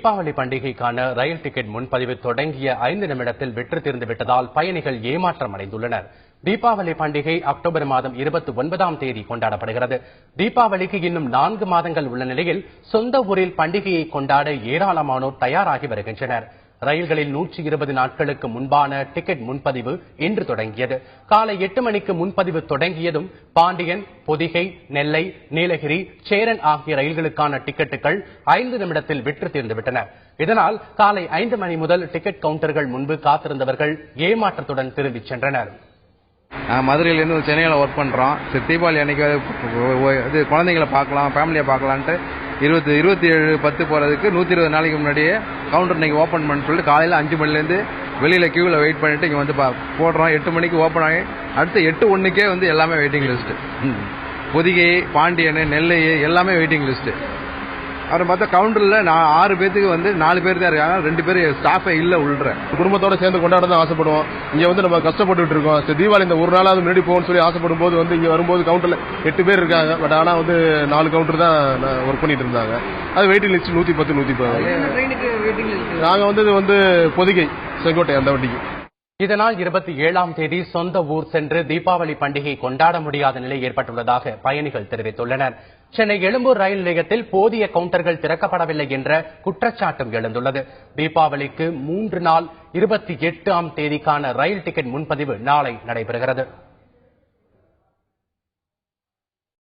தீபாவளி பண்டிகைக்கான ரயில் ticket முன்பதிவு தொடங்கிய 5 நிமிடத்தில் விற்று தீர்ந்து விட்டதால் பயணிகள் ஏமாற்றம் அடைந்துள்ளனர். தீபாவளி பண்டிகை அக்டோபர் மாதம் 29ஆம் தேதி கொண்டாடப்படுகிறது. தீபாவளிக்கு இன்னும் 4 மாதங்கள் உள்ள நிலையில் சொந்த ஊரில் பண்டிகையை கொண்டாட ஏராளமானோர் தயாராகி வருகின்றனர். ரயில்களில் 120 நாட்களுக்கு முன்பான டிக்கெட் முன்பதிவு இன்று தொடங்கியது. காலை 8 மணிக்கு முன்பதிவு தொடங்கியதும் பாண்டியன், பொதிகை, நெல்லை, நீலகிரி, சேரன் ஆகிய ரயில்களுக்கான டிக்கெட்டுகள் 5 நிமிடத்தில் விற்று தீர்ந்துவிட்டன. இதனால் காலை 5 மணி முதல் டிக்கெட் கவுண்டர்கள் முன்பு காத்திருந்தவர்கள் ஏமாற்றத்துடன் திரும்பிச் சென்றனர். மதுரையிலேருந்து சென்னையில் ஒர்க் பண்ணுறோம். தீபாவளி அன்னைக்கு இது குழந்தைங்களை பார்க்கலாம், ஃபேமிலியை பார்க்கலான்ட்டு 27/10 போகிறதுக்கு 120 நாளைக்கு முன்னாடியே கவுண்டர் இன்னைக்கு ஓப்பன் பண்ண சொல்லிட்டு காலையில் 5 மணிலேருந்து வெளியில் கியூவில் வெயிட் பண்ணிட்டு இங்கே வந்து போடுறோம். 8 மணிக்கு ஓப்பன் ஆகி அடுத்து 8:01க்கே வந்து எல்லாமே வெயிட்டிங் லிஸ்ட்டு. பொதிகை, பாண்டியன், நெல்லை எல்லாமே வெயிட்டிங் லிஸ்ட்டு. அவர் பார்த்தா கவுண்டரில் 6 பேருக்கு வந்து 4 பேர் தான் இருக்காங்க, 2 பேர் ஸ்டாஃபே இல்லை உள்ள. குடும்பத்தோட சேர்ந்து கொண்டாட தான் ஆசைப்படுவோம். இங்க வந்து நம்ம கஷ்டப்பட்டு இருக்கோம். தீபாவளி இந்த ஒரு நாளாவது முன்னாடி போகணும்னு சொல்லி ஆசைப்படும் போது வந்து இங்க வரும்போது கவுண்டர்ல 8 பேர் இருக்காங்க. பட் ஆனா வந்து 4 கவுண்டர் தான் ஒர்க் பண்ணிட்டு இருந்தாங்க. அது வெயிட்டிங் லிஸ்ட் 110, 110. நாங்க வந்து பொதிகை, செங்கோட்டை அந்த வண்டிக்கு. இதனால் 27ஆம் தேதி சொந்த ஊர் சென்று தீபாவளி பண்டிகை கொண்டாட முடியாத நிலை ஏற்பட்டுள்ளதாக பயணிகள் தெரிவித்துள்ளனர். சென்னை எழும்பூர் ரயில் நிலையத்தில் போதிய கவுண்டர்கள் திறக்கப்படவில்லை என்ற குற்றச்சாட்டும் எழுந்துள்ளது. தீபாவளிக்கு 3 நாள் 28ஆம் தேதிக்கான ரயில் டிக்கெட் முன்பதிவு நாளை நடைபெறுகிறது.